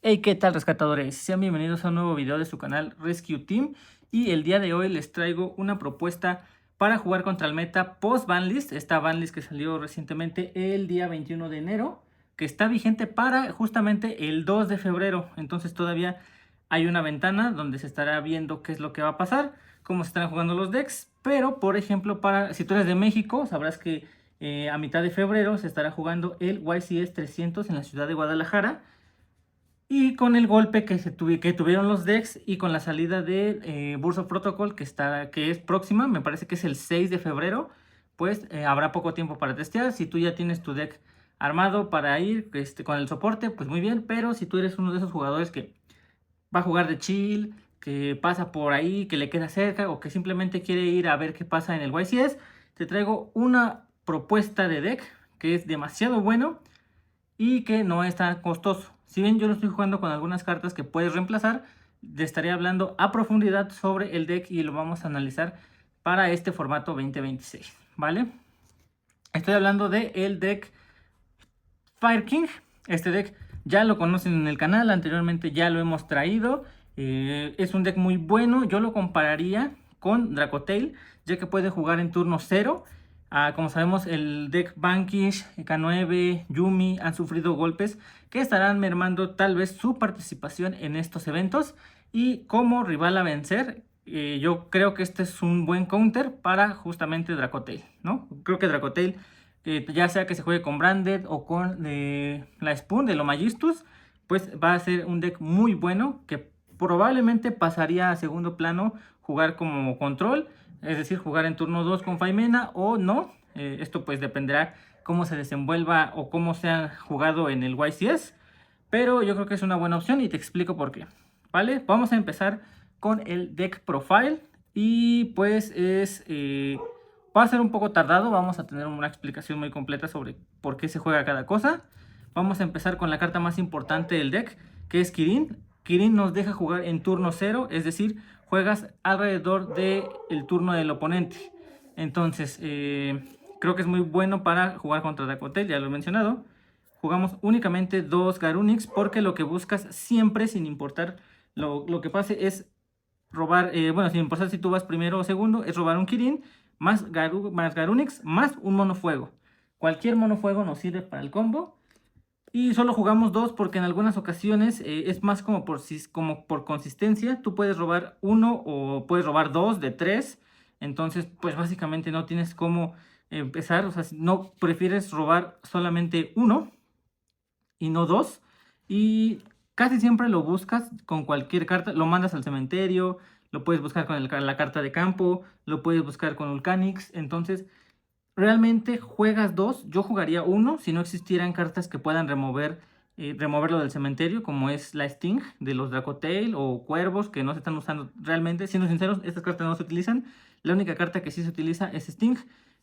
Hey, ¿qué tal, rescatadores? Sean bienvenidos a un nuevo video de su canal Rescue Team. Y el día de hoy les traigo una propuesta para jugar contra el meta post banlist. Esta banlist que salió recientemente el día 21 de enero, que está vigente para justamente el 2 de febrero. Entonces todavía hay una ventana donde se estará viendo qué es lo que va a pasar, cómo se están jugando los decks. Pero, por ejemplo, si tú eres de México, sabrás que a mitad de febrero se estará jugando el YCS 300 en la ciudad de Guadalajara. Y con el golpe que tuvieron los decks y con la salida de Burst of Protocol que es próxima, me parece que es el 6 de febrero, pues habrá poco tiempo para testear. Si tú ya tienes tu deck armado para ir con el soporte, pues muy bien, pero si tú eres uno de esos jugadores que va a jugar de chill, que pasa por ahí, que le queda cerca o que simplemente quiere ir a ver qué pasa en el YCS, te traigo una propuesta de deck que es demasiado bueno y que no es tan costoso. Si bien yo lo estoy jugando con algunas cartas que puedes reemplazar, te estaré hablando a profundidad sobre el deck y lo vamos a analizar para este formato 2026, ¿vale? Estoy hablando de el deck Fire King. Este deck ya lo conocen en el canal, anteriormente ya lo hemos traído. Es un deck muy bueno, yo lo compararía con Dracotail, ya que puede jugar en turno 0. Como sabemos, el deck Vanquish, K9, Yumi han sufrido golpes que estarán mermando tal vez su participación en estos eventos. Y como rival a vencer, yo creo que este es un buen counter para justamente Dracotail, ¿no? Creo que Dracotail, ya sea que se juegue con Branded o con la Spoon de lo Magistus, pues va a ser un deck muy bueno que probablemente pasaría a segundo plano jugar como control, es decir, jugar en turno 2 con Faimena o no. Esto pues dependerá cómo se desenvuelva o cómo se ha jugado en el YCS, pero yo creo que es una buena opción y te explico por qué. ¿Vale? Vamos a empezar con el deck profile y pues va a ser un poco tardado, vamos a tener una explicación muy completa sobre por qué se juega cada cosa. Vamos a empezar con la carta más importante del deck, que es Kirin. Kirin nos deja jugar en turno 0, es decir, juegas alrededor del turno del oponente. Entonces, creo que es muy bueno para jugar contra Dracotel, ya lo he mencionado. Jugamos únicamente 2 Garunix porque lo que buscas siempre, sin importar lo que pase, es robar, bueno, sin importar si tú vas primero o segundo, es robar un Kirin más Garunix más un mono fuego. Cualquier mono fuego nos sirve para el combo. Y solo jugamos 2 porque en algunas ocasiones es más como por consistencia. Tú puedes robar uno o puedes robar 2 de 3. Entonces, pues básicamente no tienes cómo empezar. O sea, si no prefieres robar solamente uno y no 2. Y casi siempre lo buscas con cualquier carta. Lo mandas al cementerio. Lo puedes buscar con la carta de campo. Lo puedes buscar con Vulcanix. Entonces, realmente juegas 2, yo jugaría uno si no existieran cartas que puedan removerlo del cementerio, como es la Sting de los Dracotail o Cuervos que no se están usando realmente. Siendo sinceros, estas cartas no se utilizan. La única carta que sí se utiliza es Sting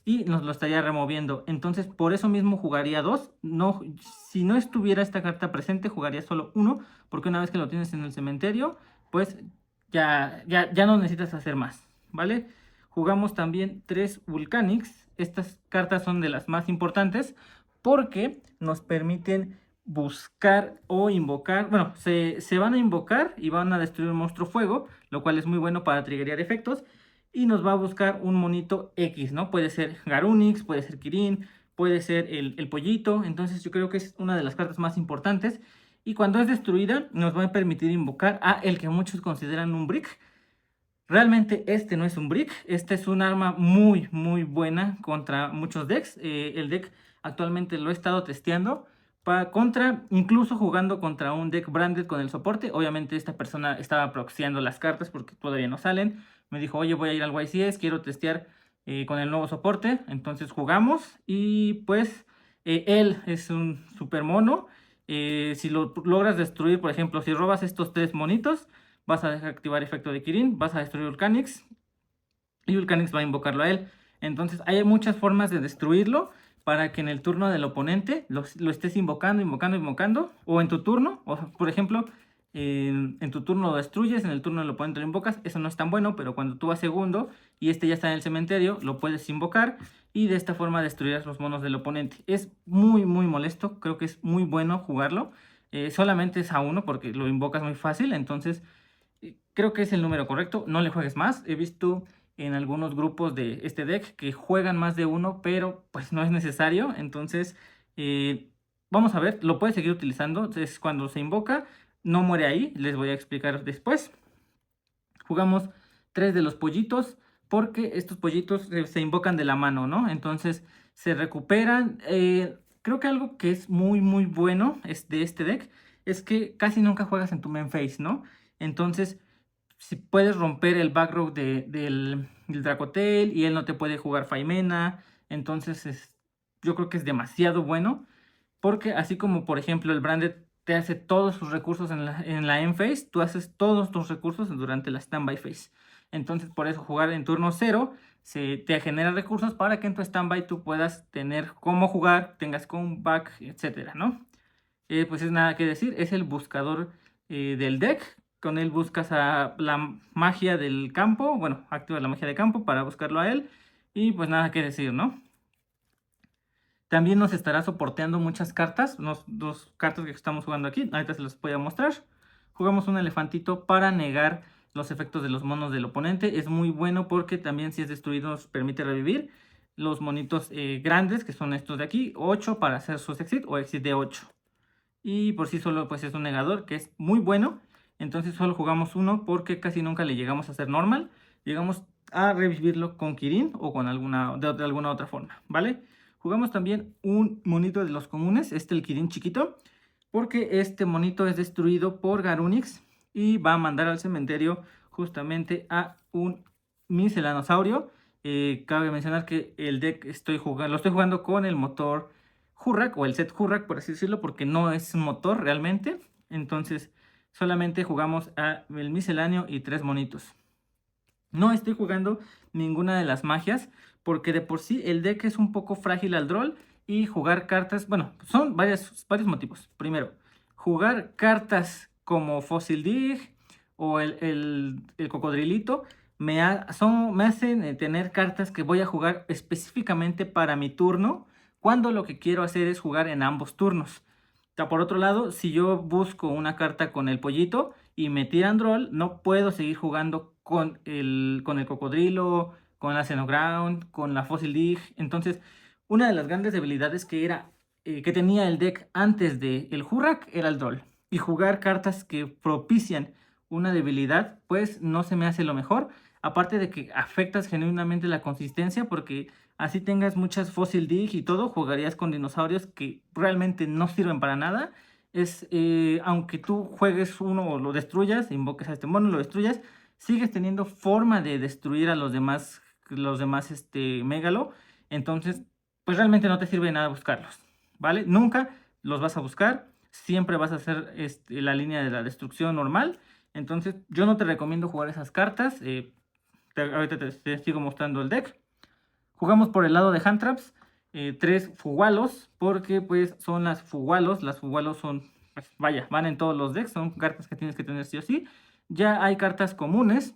y nos lo estaría removiendo. Entonces, por eso mismo jugaría 2. No, si no estuviera esta carta presente, jugaría solo uno, porque una vez que lo tienes en el cementerio, pues ya no necesitas hacer más, ¿vale? Jugamos también 3 Vulcanix. Estas cartas son de las más importantes porque nos permiten buscar o invocar. Bueno, se van a invocar y van a destruir un monstruo fuego, lo cual es muy bueno para triggerear efectos. Y nos va a buscar un monito X, ¿no? Puede ser Garunix, puede ser Kirin, puede ser el pollito. Entonces yo creo que es una de las cartas más importantes. Y cuando es destruida, nos va a permitir invocar a el que muchos consideran un brick. Realmente este no es un brick, este es un arma muy muy buena contra muchos decks. El deck actualmente lo he estado testeando incluso jugando contra un deck branded con el soporte. Obviamente esta persona estaba proxyando las cartas porque todavía no salen. Me dijo, oye, voy a ir al YCS, quiero testear con el nuevo soporte. Entonces jugamos y pues él es un super mono. Si lo logras destruir, por ejemplo, si robas estos 3 monitos, vas a dejar activar efecto de Kirin, vas a destruir Vulcanix y Vulcanix va a invocarlo a él. Entonces hay muchas formas de destruirlo para que en el turno del oponente lo estés invocando, o en tu turno, o por ejemplo, en tu turno lo destruyes, en el turno del oponente lo invocas. Eso no es tan bueno, pero cuando tú vas segundo y este ya está en el cementerio, lo puedes invocar y de esta forma destruirás los monos del oponente. Es muy muy molesto, creo que es muy bueno jugarlo. solamente es a 1 porque lo invocas muy fácil, entonces creo que es el número correcto. No le juegues más. He visto en algunos grupos de este deck que juegan más de uno, pero pues no es necesario. Entonces, vamos a ver, lo puedes seguir utilizando. Es cuando se invoca, no muere ahí. Les voy a explicar después. Jugamos 3 de los pollitos porque estos pollitos se invocan de la mano, ¿no? Entonces se recuperan. Creo que algo que es muy bueno es de este deck es que casi nunca juegas en tu main phase, ¿no? Entonces, si puedes romper el back row del Dracotel y él no te puede jugar Faimena, entonces yo creo que es demasiado bueno. Porque así como por ejemplo el Branded te hace todos sus recursos en la end phase, tú haces todos tus recursos durante la standby phase. Entonces por eso jugar en turno 0 se te genera recursos para que en tu standby tú puedas tener cómo jugar, tengas comeback, etcétera, ¿no? Pues es nada que decir, es el buscador del deck. Con él buscas a la magia del campo, bueno, activa la magia de campo para buscarlo a él. Y pues nada que decir, ¿no? También nos estará soporteando muchas cartas, dos cartas que estamos jugando aquí, ahorita se las voy a mostrar. Jugamos un elefantito para negar los efectos de los monos del oponente. Es muy bueno porque también si es destruido nos permite revivir los monitos grandes, que son estos de aquí, 8 para hacer sus exit o exit de 8. Y por sí solo pues es un negador que es muy bueno. Entonces solo jugamos uno porque casi nunca le llegamos a hacer normal. Llegamos a revivirlo con Kirin o con de alguna otra forma, ¿vale? Jugamos también un monito de los comunes, el Kirin chiquito, porque este monito es destruido por Garunix y va a mandar al cementerio justamente a un Miscelanosaurio. Cabe mencionar que el deck lo estoy jugando con el motor Hurrak o el set Hurrak, por así decirlo, porque no es un motor realmente. Entonces solamente jugamos a el misceláneo y 3 monitos. No estoy jugando ninguna de las magias porque de por sí el deck es un poco frágil al draw y jugar cartas, bueno, son varios motivos. Primero, jugar cartas como Fossil Dig o el cocodrilito me hacen tener cartas que voy a jugar específicamente para mi turno cuando lo que quiero hacer es jugar en ambos turnos. Por otro lado, si yo busco una carta con el pollito y me tiran draw, no puedo seguir jugando con el cocodrilo, con la Xenoground, con la Fossil Dig. Entonces, una de las grandes debilidades que tenía el deck antes del Hurrak era el draw. Y jugar cartas que propician una debilidad, pues no se me hace lo mejor. Aparte de que afectas genuinamente la consistencia, porque así tengas muchas Fossil Dig y todo, jugarías con dinosaurios que realmente no sirven para nada. Aunque tú juegues uno o lo destruyas, invoques a este mono, lo destruyas, sigues teniendo forma de destruir a los demás Megalo. Entonces, pues realmente no te sirve de nada buscarlos, ¿vale? Nunca los vas a buscar, siempre vas a hacer la línea de la destrucción normal. Entonces, yo no te recomiendo jugar esas cartas. Ahorita te sigo mostrando el deck. Jugamos por el lado de hand traps, 3 Fugalos, porque pues son las Fugalos son, pues, vaya, van en todos los decks, son cartas que tienes que tener sí o sí. Ya hay cartas comunes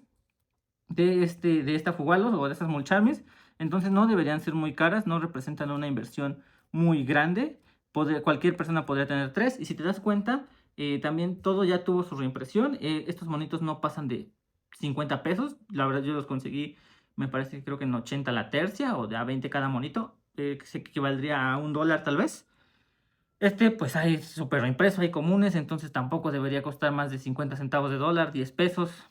de esta Fugalos o de estas Molcharmis, entonces no deberían ser muy caras, no representan una inversión muy grande. Cualquier persona podría tener 3, y si te das cuenta, también todo ya tuvo su reimpresión. Estos monitos no pasan de 50 pesos, la verdad yo los conseguí, me parece que creo que en 80 la tercia o de a 20 cada monito, que se equivaldría a $1 tal vez. Pues hay súper impreso, hay comunes, entonces tampoco debería costar más de 50 centavos de dólar, 10 pesos.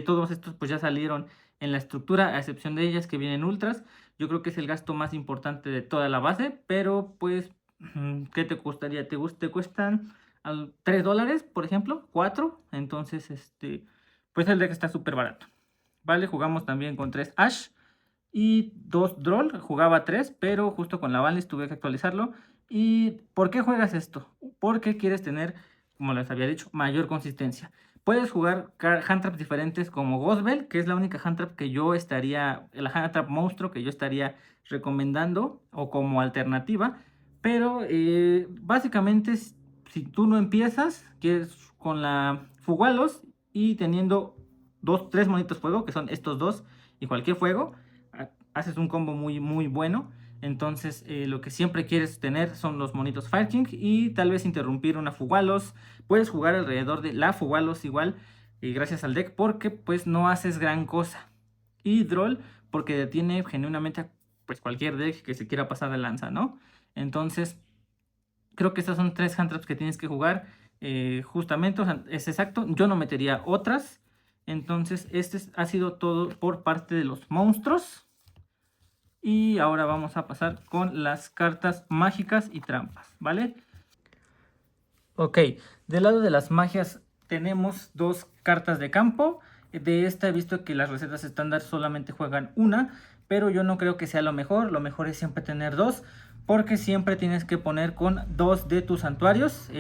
Todos estos pues ya salieron en la estructura, a excepción de ellas que vienen ultras. Yo creo que es el gasto más importante de toda la base, pero pues, ¿qué te costaría? ¿Te cuestan $3, por ejemplo? ¿4? Entonces, pues el deck está súper barato. Vale, jugamos también con 3 Ash y 2 Droll. Jugaba 3, pero justo con la banlist tuve que actualizarlo. ¿Y por qué juegas esto? Porque quieres tener, como les había dicho, mayor consistencia. Puedes jugar hand traps diferentes como Ghostbell, que es la única hand trap que yo estaría, la hand trap monstruo que yo estaría recomendando o como alternativa. Pero básicamente, si tú no empiezas, que es con la Fugalos y teniendo 3 monitos fuego, que son estos dos y cualquier fuego, haces un combo muy bueno. Entonces lo que siempre quieres tener son los monitos Fire King y tal vez interrumpir una Fugalos. Puedes jugar alrededor de la Fugalos igual, gracias al deck, porque pues no haces gran cosa. Y Droll porque detiene genuinamente a pues, cualquier deck que se quiera pasar de lanza, ¿no? Entonces creo que estas son 3 hand traps que tienes que jugar. Justamente, o sea, es exacto. Yo no metería otras. Entonces ha sido todo por parte de los monstruos. Y ahora vamos a pasar con las cartas mágicas y trampas, ¿vale? Ok, del lado de las magias tenemos 2 cartas de campo. De esta he visto que las recetas estándar solamente juegan una, pero yo no creo que sea lo mejor. Lo mejor es siempre tener 2, porque siempre tienes que poner con 2 de tus santuarios.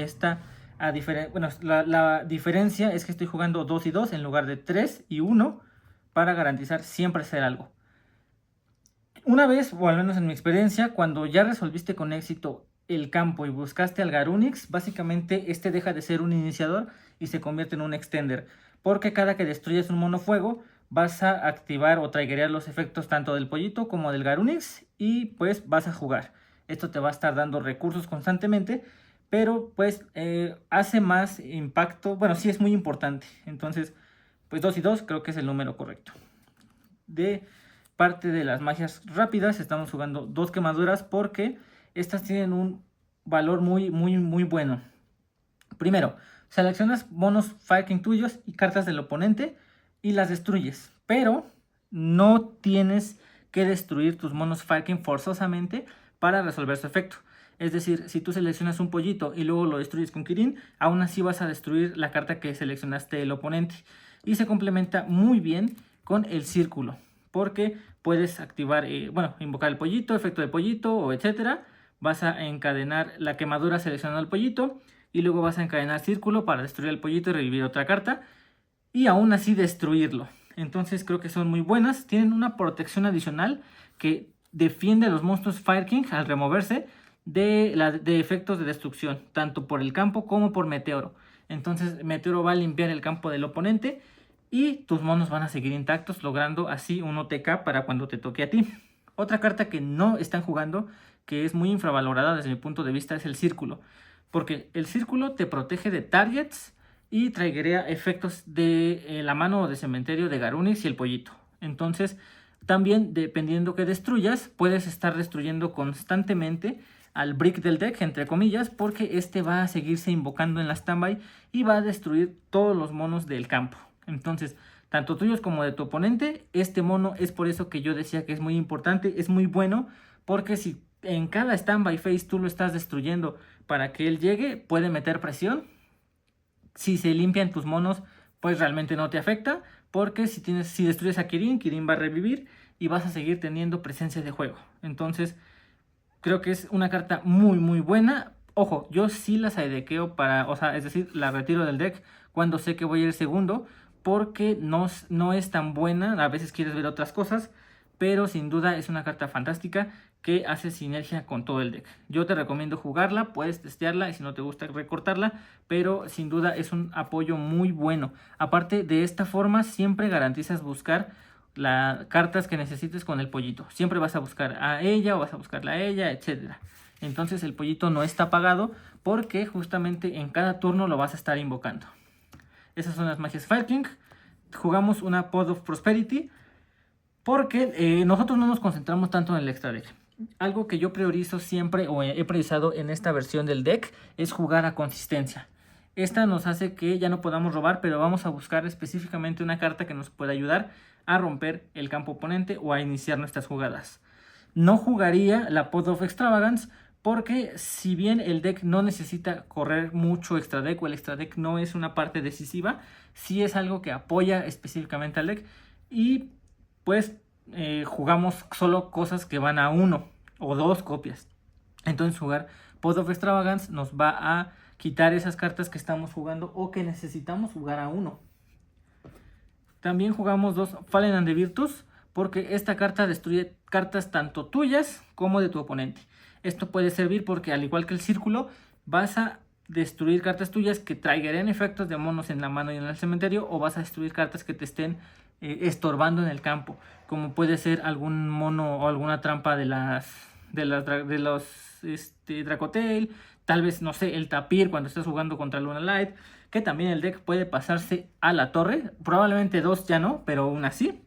Bueno, la diferencia es que estoy jugando 2 y 2 en lugar de 3 y 1 para garantizar siempre hacer algo. Una vez, o al menos en mi experiencia, cuando ya resolviste con éxito el campo y buscaste al Garunix, básicamente este deja de ser un iniciador y se convierte en un extender, porque cada que destruyes un mono fuego vas a activar o triggerear los efectos tanto del pollito como del Garunix y pues vas a jugar. Esto te va a estar dando recursos constantemente, pero pues hace más impacto. Bueno, sí es muy importante. Entonces, pues 2 y 2 creo que es el número correcto. De parte de las magias rápidas estamos jugando 2 quemaduras porque estas tienen un valor muy bueno. Primero, seleccionas monos Fire King tuyos y cartas del oponente y las destruyes, pero no tienes que destruir tus monos Fire King forzosamente para resolver su efecto. Es decir, si tú seleccionas un pollito y luego lo destruyes con Kirin, aún así vas a destruir la carta que seleccionaste el oponente. Y se complementa muy bien con el círculo, porque puedes activar, invocar el pollito, efecto del pollito o etcétera. Vas a encadenar la quemadura seleccionando el pollito y luego vas a encadenar círculo para destruir el pollito y revivir otra carta y aún así destruirlo. Entonces creo que son muy buenas. Tienen una protección adicional que defiende a los monstruos Fire King al removerse de efectos de destrucción, tanto por el campo como por meteoro. Entonces meteoro va a limpiar el campo del oponente y tus monos van a seguir intactos, logrando así un OTK para cuando te toque a ti. Otra carta que no están jugando, que es muy infravalorada desde mi punto de vista, es el círculo. Porque el círculo te protege de targets y triggerea efectos de la mano o de cementerio de Garunix y el pollito. Entonces, también dependiendo que destruyas, puedes estar destruyendo constantemente al brick del deck, entre comillas, porque este va a seguirse invocando en la standby y va a destruir todos los monos del campo. Entonces, tanto tuyos como de tu oponente, este mono es por eso que yo decía que es muy importante, es muy bueno, porque si en cada standby phase tú lo estás destruyendo para que él llegue, puede meter presión. Si se limpian tus monos, pues realmente no te afecta, porque si destruyes a Kirin, Kirin va a revivir y vas a seguir teniendo presencia de juego. Entonces, creo que es una carta muy buena. Ojo, yo sí la sidedeckeo es decir, la retiro del deck cuando sé que voy a ir segundo, porque no es tan buena. A veces quieres ver otras cosas, pero sin duda es una carta fantástica que hace sinergia con todo el deck. Yo te recomiendo jugarla, puedes testearla y si no te gusta recortarla, pero sin duda es un apoyo muy bueno. Aparte, de esta forma siempre garantizas buscar las cartas que necesites con el pollito. Siempre vas a buscar a ella o vas a buscarla a ella, etcétera. Entonces el pollito no está apagado porque justamente en cada turno lo vas a estar invocando. Esas son las magias Fire King. Jugamos una Pod of Prosperity porque nosotros no nos concentramos tanto en el extra deck. Algo que yo priorizo siempre o he priorizado en esta versión del deck es jugar a consistencia. Esta nos hace que ya no podamos robar, pero vamos a buscar específicamente una carta que nos pueda ayudar a romper el campo oponente o a iniciar nuestras jugadas. No jugaría la Pod of Extravagance porque si bien el deck no necesita correr mucho extra deck o el extra deck no es una parte decisiva, sí es algo que apoya específicamente al deck y pues jugamos solo cosas que van a 1 o 2 copias. Entonces jugar Pod of Extravagance nos va a quitar esas cartas que estamos jugando o que necesitamos jugar a 1. También jugamos 2 Fallen and the Virtus porque esta carta destruye cartas tanto tuyas como de tu oponente. Esto puede servir porque al igual que el círculo vas a destruir cartas tuyas que triggeren efectos de monos en la mano y en el cementerio, o vas a destruir cartas que te estén estorbando en el campo, como puede ser algún mono o alguna trampa de de los Dracotail, tal vez, no sé, el Tapir cuando estás jugando contra Lunalight, que también el deck puede pasarse a la torre, probablemente 2 ya no, pero aún así.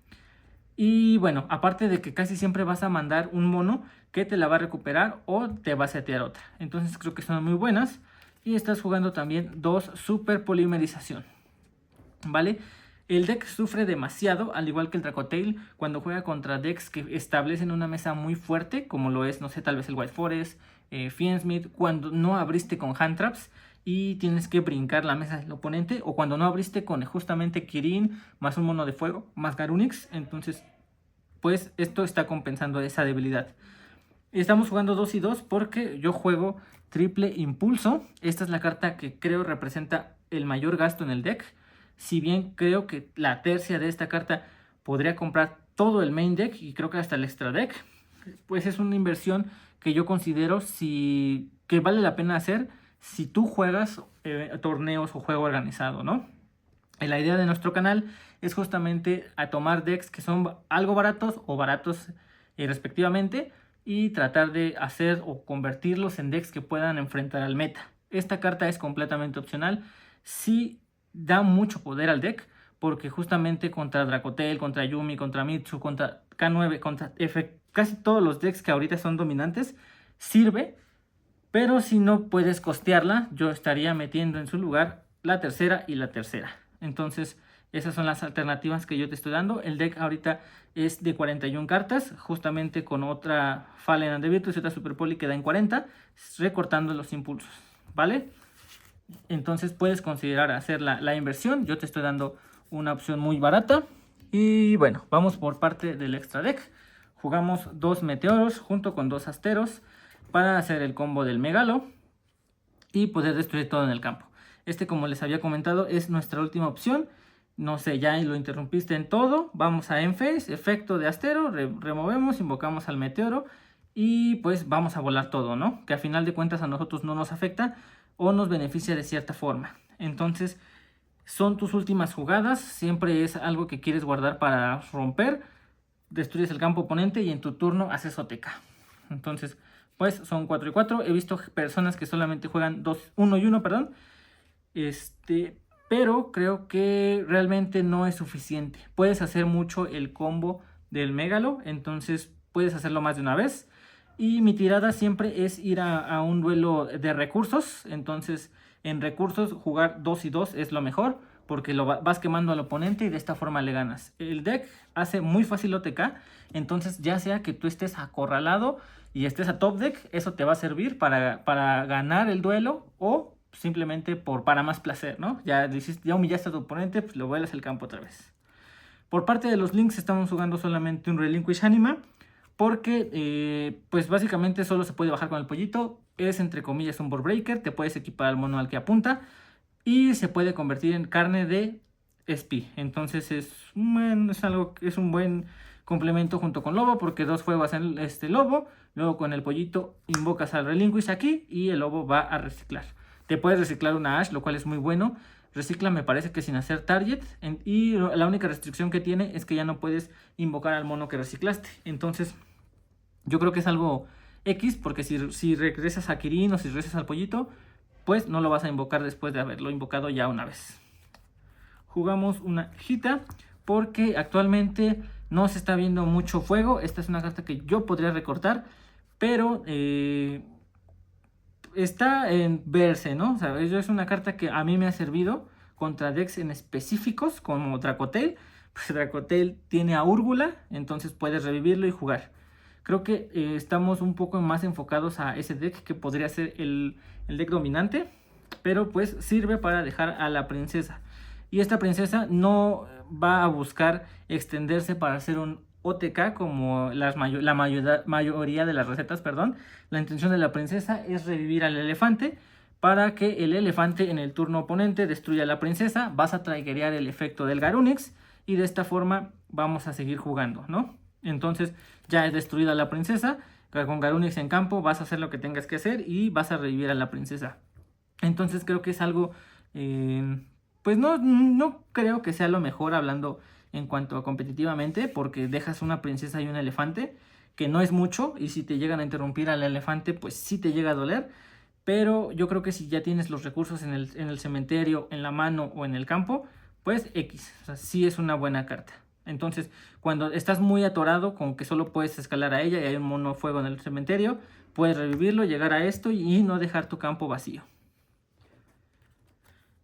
Y bueno, aparte de que casi siempre vas a mandar un mono que te la va a recuperar o te va a setear otra. Entonces creo que son muy buenas. Y estás jugando también 2 super polimerización. ¿Vale? El deck sufre demasiado, al igual que el Dracotail, cuando juega contra decks que establecen una mesa muy fuerte, como lo es, no sé, tal vez el White Forest, Fiendsmith, cuando no abriste con hand traps y tienes que brincar la mesa del oponente, o cuando no abriste con justamente Kirin, más un mono de fuego, más Garunix, entonces pues esto está compensando esa debilidad. Estamos jugando 2 y 2 porque yo juego triple impulso. Esta es la carta que creo representa el mayor gasto en el deck. Si bien creo que la tercia de esta carta podría comprar todo el main deck y creo que hasta el extra deck, pues es una inversión que yo considero que vale la pena hacer si tú juegas torneos o juego organizado, ¿no? La idea de nuestro canal es justamente a tomar decks que son algo baratos o baratos respectivamente y tratar de hacer o convertirlos en decks que puedan enfrentar al meta. Esta carta es completamente opcional. Sí da mucho poder al deck porque justamente contra Dracotail, contra Yumi, contra Mitsu, contra K9, contra F, casi todos los decks que ahorita son dominantes sirve, pero si no puedes costearla, yo estaría metiendo en su lugar la tercera y la tercera. Entonces, esas son las alternativas que yo te estoy dando. El deck ahorita es de 41 cartas, justamente con otra Fallen and the Virtus y otra Super Poli que da en 40, recortando los impulsos, ¿vale? Entonces puedes considerar hacer la inversión. Yo te estoy dando una opción muy barata. Y bueno, vamos por parte del extra deck. Jugamos 2 meteoros junto con 2 asteros para hacer el combo del megalo y poder destruir todo en el campo. Como les había comentado, es nuestra última opción. No sé, ya lo interrumpiste en todo. Vamos a End-Phase, efecto de astero, removemos, invocamos al meteoro y pues vamos a volar todo, ¿no? Que a final de cuentas a nosotros no nos afecta o nos beneficia de cierta forma. Entonces, son tus últimas jugadas. Siempre es algo que quieres guardar para romper. Destruyes el campo oponente y en tu turno haces OTK. Entonces, pues son 4 y 4. He visto personas que solamente juegan 1 y 1, perdón. Pero creo que realmente no es suficiente. Puedes hacer mucho el combo del megalo, entonces puedes hacerlo más de una vez. Y mi tirada siempre es ir a un duelo de recursos. Entonces, en recursos, jugar 2 y 2 es lo mejor, porque lo vas quemando al oponente y de esta forma le ganas. El deck hace muy fácil OTK, entonces ya sea que tú estés acorralado y estés a top deck, eso te va a servir para ganar el duelo o simplemente para más placer, ¿no? Ya humillaste a tu oponente, pues lo vuelas al campo otra vez. Por parte de los links estamos jugando solamente un Relinquish Anima, porque pues básicamente solo se puede bajar con el pollito. Es entre comillas un board breaker, te puedes equipar al mono al que apunta y se puede convertir en carne de SP. Entonces es un buen complemento junto con lobo, porque 2 fuegos en lobo, luego con el pollito invocas al Relinquish aquí y el lobo va a reciclar. Te puedes reciclar una Ash, lo cual es muy bueno. Recicla, me parece que sin hacer target. Y la única restricción que tiene es que ya no puedes invocar al mono que reciclaste. Entonces, yo creo que es algo X, porque si regresas a Kirin o si regresas al pollito, pues no lo vas a invocar después de haberlo invocado ya una vez. Jugamos una Hita, porque actualmente no se está viendo mucho fuego. Esta es una carta que yo podría recortar, pero está en verse, ¿no? O sea, es una carta que a mí me ha servido contra decks en específicos como Dracotail. Pues Dracotail tiene a Úrgula, entonces puedes revivirlo y jugar. Creo que estamos un poco más enfocados a ese deck que podría ser el deck dominante, pero pues sirve para dejar a la princesa. Y esta princesa no va a buscar extenderse para hacer un OTK como la mayoría de las recetas, perdón. La intención de la princesa es revivir al elefante para que el elefante en el turno oponente destruya a la princesa. Vas a triggerear el efecto del Garunix y de esta forma vamos a seguir jugando, ¿no? Entonces ya es destruida la princesa. Con Garunix en campo vas a hacer lo que tengas que hacer y vas a revivir a la princesa. Entonces creo que es algo, pues no creo que sea lo mejor hablando en cuanto a competitivamente, porque dejas una princesa y un elefante que no es mucho, y si te llegan a interrumpir al elefante, pues sí te llega a doler. Pero yo creo que si ya tienes los recursos en el cementerio, en la mano o en el campo, pues X, o sea, sí es una buena carta. Entonces, cuando estás muy atorado con que solo puedes escalar a ella y hay un mono fuego en el cementerio, puedes revivirlo, llegar a esto y no dejar tu campo vacío.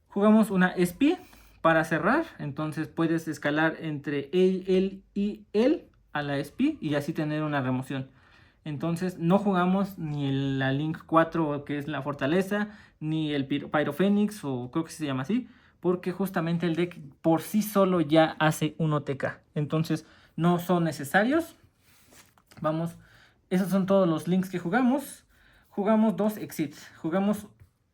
Jugamos una SP para cerrar, entonces puedes escalar entre él y él a la SP y así tener una remoción. Entonces no jugamos ni la Link 4, que es la fortaleza, ni el Pyrofénix, o creo que se llama así, porque justamente el deck por sí solo ya hace un OTK. Entonces no son necesarios. Vamos, esos son todos los links que jugamos. Jugamos 2 exits. Jugamos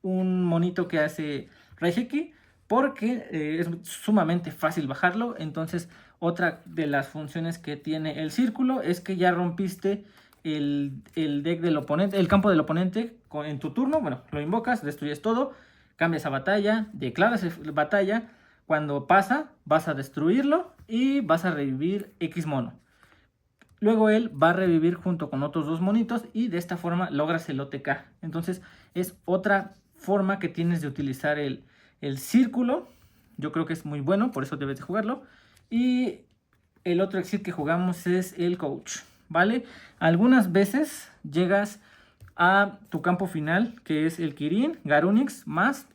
un monito que hace Raigeki, porque es sumamente fácil bajarlo. Entonces otra de las funciones que tiene el círculo es que ya rompiste el deck del oponente, el campo del oponente en tu turno. Bueno, lo invocas, destruyes todo, cambias a batalla, declaras batalla. Cuando pasa, vas a destruirlo y vas a revivir X mono. Luego él va a revivir junto con otros 2 monitos y de esta forma logras el OTK. Entonces es otra forma que tienes de utilizar el círculo. Yo creo que es muy bueno, por eso debes de jugarlo. Y el otro exit que jugamos es el coach, ¿vale? Algunas veces llegas a tu campo final, que es el Kirin, Garunix, más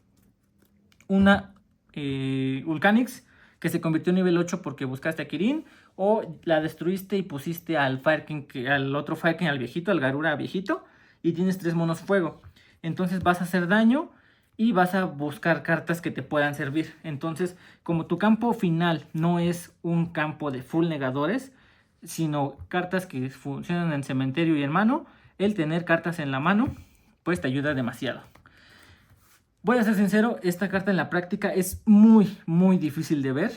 una Vulcanix, que se convirtió en nivel 8 porque buscaste a Kirin, o la destruiste y pusiste al Fire King, al otro Fire King, al viejito, al Garura viejito, y tienes 3 monos fuego. Entonces vas a hacer daño y vas a buscar cartas que te puedan servir. Entonces, como tu campo final no es un campo de full negadores, sino cartas que funcionan en cementerio y en mano, el tener cartas en la mano pues te ayuda demasiado. Voy a ser sincero, esta carta en la práctica es muy difícil de ver,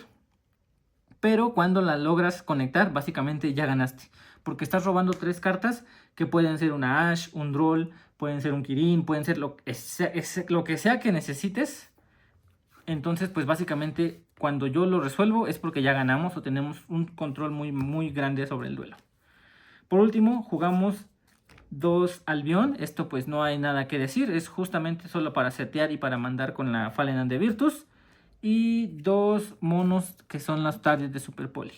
pero cuando la logras conectar, básicamente ya ganaste, porque estás robando 3 cartas que pueden ser una Ash, un Droll, pueden ser un Kirin, pueden ser lo que sea que necesites. Entonces, pues básicamente cuando yo lo resuelvo es porque ya ganamos o tenemos un control muy grande sobre el duelo. Por último, jugamos 2 Albion. Esto pues no hay nada que decir, es justamente solo para setear y para mandar con la Fallen and the Virtus. Y 2 monos que son las targets de Super Poli,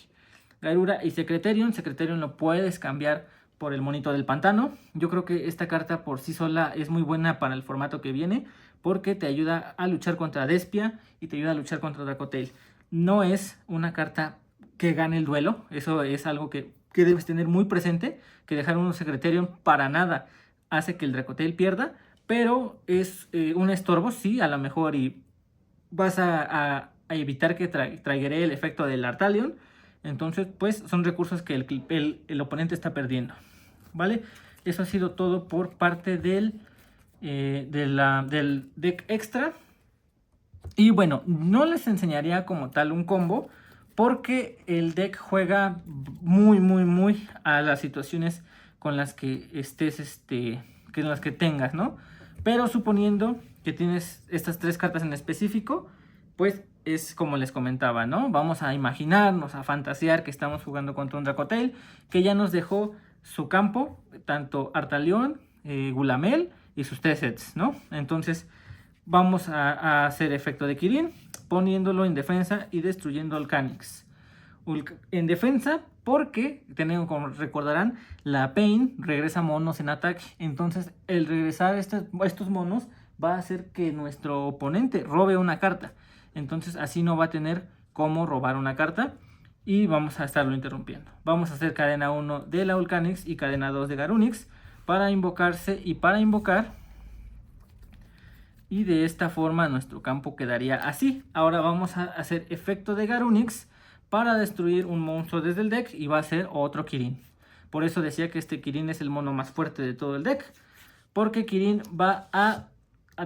Garura y Secretarion. Secretarion lo puedes cambiar por el monito del pantano. Yo creo que esta carta por sí sola es muy buena para el formato que viene, porque te ayuda a luchar contra Despia y te ayuda a luchar contra Dracotail. No es una carta que gane el duelo, eso es algo que debes tener muy presente, que dejar un Secretarion para nada hace que el Dracotail pierda, pero es un estorbo, sí, a lo mejor, y vas a evitar que triggeree el efecto del Artalion. Entonces, pues son recursos que el oponente está perdiendo, ¿vale? Eso ha sido todo por parte del deck extra. Y bueno, no les enseñaría como tal un combo, porque el deck juega muy a las situaciones con las que estés, que las que tengas, ¿no? Pero suponiendo que tienes estas 3 cartas en específico, pues es como les comentaba, ¿no? Vamos a imaginarnos, a fantasear que estamos jugando contra un Dracotail que ya nos dejó su campo, tanto Artalion, Gulamel y sus 3 sets, ¿no? Entonces vamos a hacer efecto de Kirin, poniéndolo en defensa y destruyendo al Canix. En defensa, porque como recordarán, la Pain regresa monos en ataque. Entonces el regresar estos monos va a hacer que nuestro oponente robe una carta. Entonces así no va a tener cómo robar una carta y vamos a estarlo interrumpiendo. Vamos a hacer cadena 1 de la Vulcanix y cadena 2 de Garunix para invocarse y para invocar. Y de esta forma nuestro campo quedaría así. Ahora vamos a hacer efecto de Garunix para destruir un monstruo desde el deck y va a ser otro Kirin. Por eso decía que este Kirin es el mono más fuerte de todo el deck, porque Kirin va a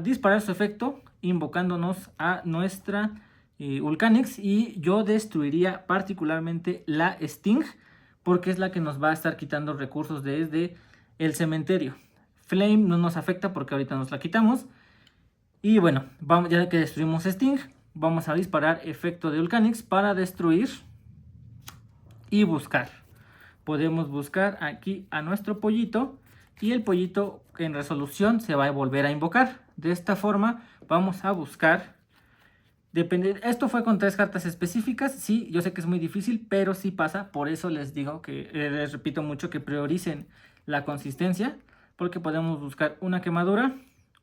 disparar su efecto invocándonos a nuestra Vulcanix, y yo destruiría particularmente la Sting, porque es la que nos va a estar quitando recursos desde el cementerio. Flame no nos afecta porque ahorita nos la quitamos. Y bueno, ya que destruimos Sting, vamos a disparar efecto de Vulcanix para destruir y buscar. podemos buscar aquí a nuestro pollito y el pollito en resolución se va a volver a invocar. De esta forma vamos a buscar, esto fue con 3 cartas específicas, sí, yo sé que es muy difícil, pero sí pasa, por eso les digo que, les repito mucho que prioricen la consistencia, porque podemos buscar una quemadura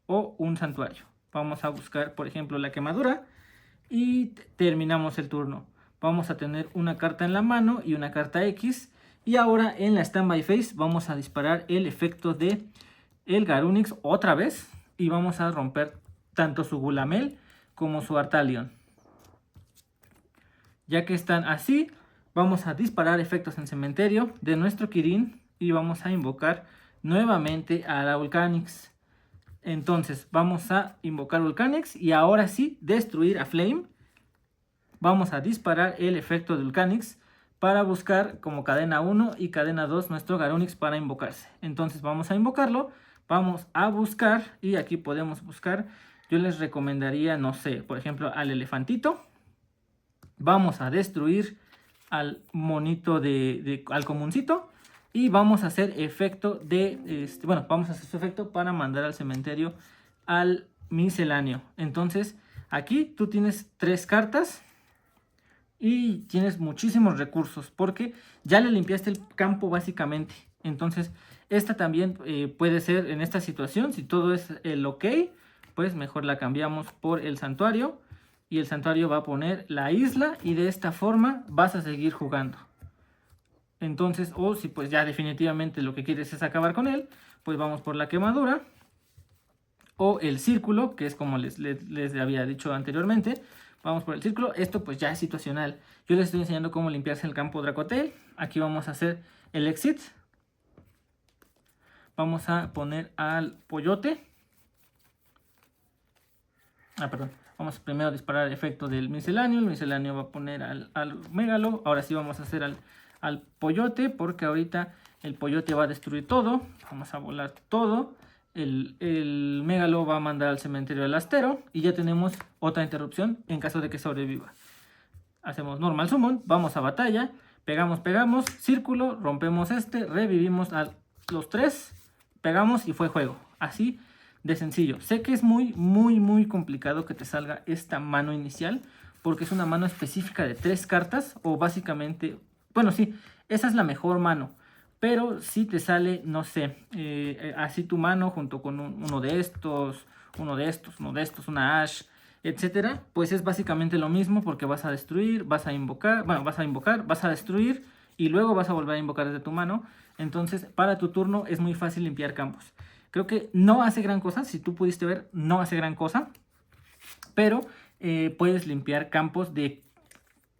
o un santuario. Vamos a buscar, por ejemplo, la quemadura y terminamos el turno. Vamos a tener una carta en la mano y una carta X. Y ahora en la Standby Phase vamos a disparar el efecto de el Garunix otra vez. Y vamos a romper tanto su Gulamel como su Artalion. Ya que están así, vamos a disparar efectos en cementerio de nuestro Kirin. Y vamos a invocar nuevamente a la Volcanix. Entonces vamos a invocar Volcanix y ahora sí destruir a Flame. Vamos a disparar el efecto de Volcanix para buscar como cadena 1 y cadena 2 nuestro Garunix para invocarse. Entonces vamos a invocarlo, vamos a buscar y aquí podemos buscar. Yo les recomendaría, no sé, por ejemplo al elefantito. Vamos a destruir al monito al comuncito. Y vamos a hacer efecto de, vamos a hacer su efecto para mandar al cementerio al misceláneo. Entonces, aquí tú tienes 3 cartas y tienes muchísimos recursos porque ya le limpiaste el campo básicamente. Entonces, esta también puede ser en esta situación, si todo es el ok, pues mejor la cambiamos por el santuario. Y el santuario va a poner la isla y de esta forma vas a seguir jugando. Entonces, o si pues ya definitivamente lo que quieres es acabar con él, pues vamos por la quemadura. O el círculo, que es como les había dicho anteriormente. Vamos por el círculo. Esto pues ya es situacional. Yo les estoy enseñando cómo limpiarse el campo Dracotail. Aquí vamos a hacer el exit. Vamos a poner al pollote. Vamos primero a disparar el efecto del misceláneo. El misceláneo va a poner al megalo. Ahora sí vamos a hacer al pollote, porque ahorita el pollote va a destruir todo. Vamos a volar todo. El megalo va a mandar al cementerio del astero. Y ya tenemos otra interrupción en caso de que sobreviva. Hacemos normal summon, vamos a batalla, pegamos, círculo, rompemos revivimos a los 3, pegamos y fue juego. Así de sencillo. Sé que es muy complicado que te salga esta mano inicial, porque es una mano específica de 3 cartas, o básicamente, bueno sí, esa es la mejor mano. Pero si te sale, no sé, así tu mano junto con uno de estos, una Ash, etcétera, pues es básicamente lo mismo, porque vas a destruir, vas a invocar, vas a destruir y luego vas a volver a invocar desde tu mano. Entonces, para tu turno es muy fácil limpiar campos. Creo que no hace gran cosa, si tú pudiste ver, no hace gran cosa, pero puedes limpiar campos de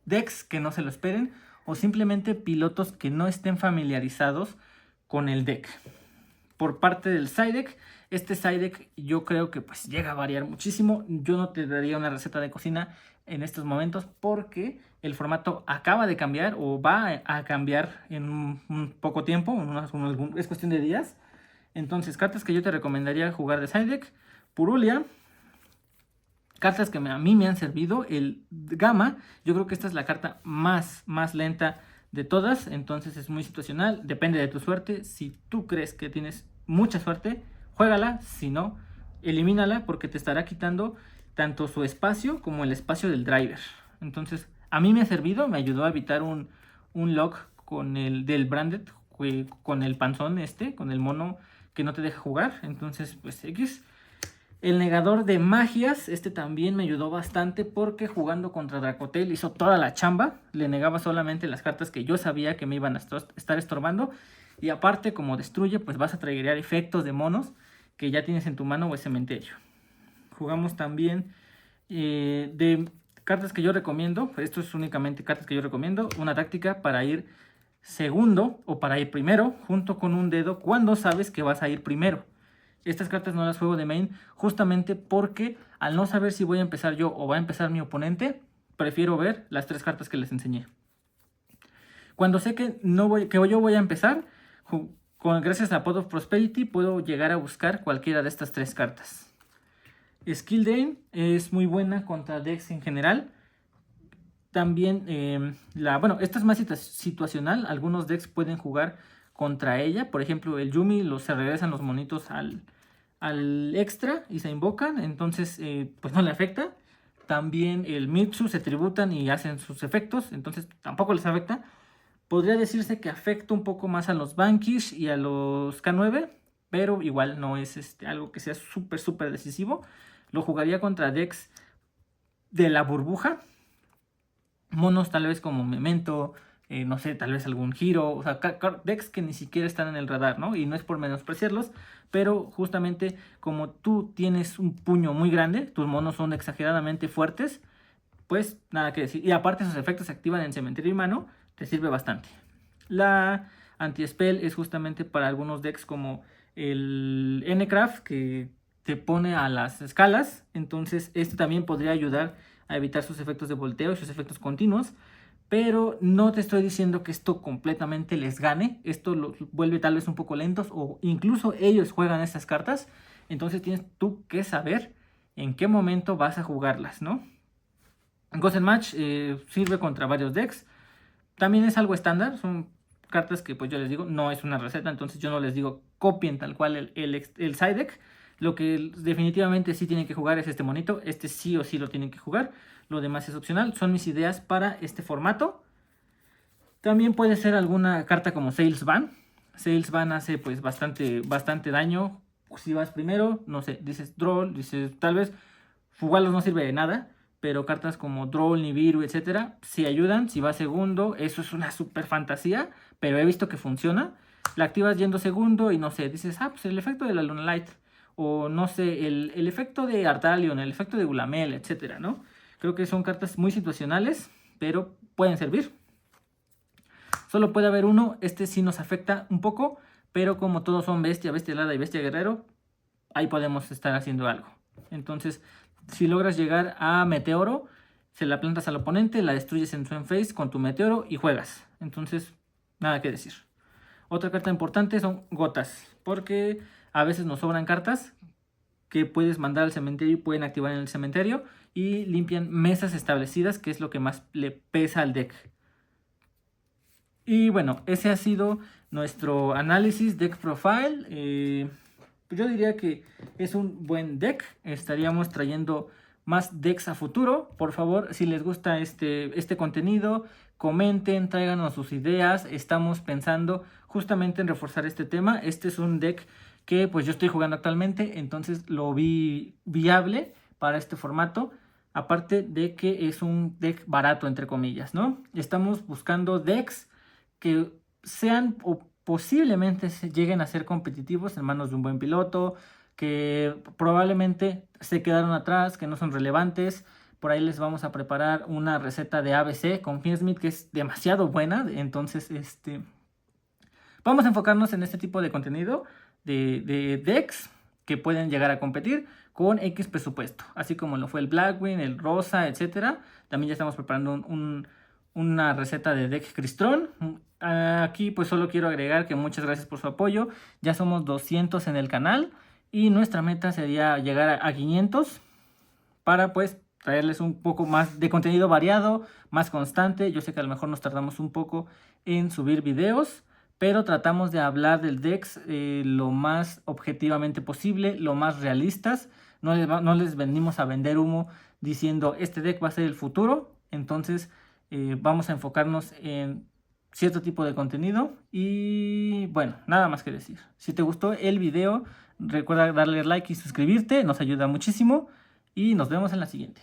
decks que no se lo esperen, o simplemente pilotos que no estén familiarizados con el deck. Por parte del side deck, este side deck yo creo que pues llega a variar muchísimo. Yo no te daría una receta de cocina en estos momentos, porque el formato acaba de cambiar o va a cambiar en un poco tiempo, es cuestión de días. Entonces, cartas que yo te recomendaría jugar de side deck: Purulia. Cartas que a mí me han servido, el Gamma. Yo creo que esta es la carta más lenta de todas, entonces es muy situacional, depende de tu suerte. Si tú crees que tienes mucha suerte, juégala; si no, elimínala, porque te estará quitando tanto su espacio como el espacio del driver. Entonces, a mí me ha servido, me ayudó a evitar un lock con el del branded, con el panzón con el mono que no te deja jugar. Entonces, pues X. El negador de magias, también me ayudó bastante, porque jugando contra Dracotail hizo toda la chamba. Le negaba solamente las cartas que yo sabía que me iban a estar estorbando. Y aparte, como destruye, pues vas a triggerear efectos de monos que ya tienes en tu mano o el cementerio. Jugamos también de cartas que yo recomiendo. Esto es únicamente cartas que yo recomiendo. Una táctica para ir segundo o para ir primero, junto con un dedo cuando sabes que vas a ir primero. Estas cartas no las juego de main justamente porque, al no saber si voy a empezar yo o va a empezar mi oponente, prefiero ver las 3 cartas que les enseñé. Cuando sé que yo voy a empezar, gracias a Pot of Prosperity puedo llegar a buscar cualquiera de estas 3 cartas. Skill Drain es muy buena contra decks en general. también, bueno, esta es más situacional. Algunos decks pueden jugar contra ella. Por ejemplo, el Yumi se regresan los monitos al extra y se invocan. Entonces, pues no le afecta. También el Mitsu se tributan y hacen sus efectos. Entonces, tampoco les afecta. Podría decirse que afecta un poco más a los Vanquish y a los K9. Pero igual no es algo que sea súper decisivo. Lo jugaría contra decks de la burbuja. Monos tal vez como Memento, no sé, tal vez algún Hero, o sea, decks que ni siquiera están en el radar, ¿no? Y no es por menospreciarlos, pero justamente como tú tienes un puño muy grande, tus monos son exageradamente fuertes, pues nada que decir. Y aparte sus efectos se activan en cementerio y mano, te sirve bastante. La anti-spell es justamente para algunos decks como el N-Craft, que te pone a las escalas, entonces este también podría ayudar a evitar sus efectos de volteo y sus efectos continuos, pero no te estoy diciendo que esto completamente les gane. Esto los vuelve tal vez un poco lentos, o incluso ellos juegan estas cartas, entonces tienes tú que saber en qué momento vas a jugarlas, ¿no? Ghost and Match sirve contra varios decks, también es algo estándar, son cartas que pues yo les digo, no es una receta, entonces yo no les digo copien tal cual el side deck. Lo que definitivamente sí tienen que jugar es este monito. Este sí o sí lo tienen que jugar. Lo demás es opcional. Son mis ideas para este formato. También puede ser alguna carta como Salesman. Salesman hace pues bastante daño. Si vas primero, no sé, dices Droll, dices tal vez jugarlos no sirve de nada. Pero cartas como Droll, Nibiru, etcétera, sí ayudan. Si vas segundo, eso es una super fantasía. Pero he visto que funciona. La activas yendo segundo y no sé, dices, pues el efecto de la Luna Light. O no sé, el efecto de Ardalion, el efecto de Gulamel, etcétera, ¿no? Creo que son cartas muy situacionales, pero pueden servir. Solo puede haber uno, este sí nos afecta un poco, pero como todos son bestia, bestia helada y bestia guerrero, ahí podemos estar haciendo algo. Entonces, si logras llegar a Meteoro, se la plantas al oponente, la destruyes en su endphase con tu Meteoro y juegas. Entonces, nada que decir. Otra carta importante son gotas, porque a veces nos sobran cartas que puedes mandar al cementerio y pueden activar en el cementerio y limpian mesas establecidas, que es lo que más le pesa al deck. Y bueno, ese ha sido nuestro análisis deck profile. Yo diría que es un buen deck. Estaríamos trayendo más decks a futuro. Por favor, si les gusta este contenido, comenten, tráiganos sus ideas. Estamos pensando justamente en reforzar este tema. Este es un deck que pues yo estoy jugando actualmente, entonces lo vi viable para este formato. Aparte de que es un deck barato, entre comillas, ¿no? Estamos buscando decks que sean o posiblemente lleguen a ser competitivos en manos de un buen piloto, que probablemente se quedaron atrás, que no son relevantes. Por ahí les vamos a preparar una receta de ABC con Finsmith que es demasiado buena. Entonces, vamos a enfocarnos en este tipo de contenido de decks que pueden llegar a competir con X presupuesto, así como lo fue el Blackwing, el Rosa, etcétera. También ya estamos preparando una receta de deck Crystron. Aquí pues solo quiero agregar que muchas gracias por su apoyo. Ya somos 200 en el canal y nuestra meta sería llegar a 500 para pues traerles un poco más de contenido variado, más constante. Yo sé que a lo mejor nos tardamos un poco en subir videos, pero tratamos de hablar del decks lo más objetivamente posible, lo más realistas. No les venimos a vender humo diciendo este deck va a ser el futuro. Entonces vamos a enfocarnos en cierto tipo de contenido. Y bueno, nada más que decir. Si te gustó el video, recuerda darle like y suscribirte, nos ayuda muchísimo. Y nos vemos en la siguiente.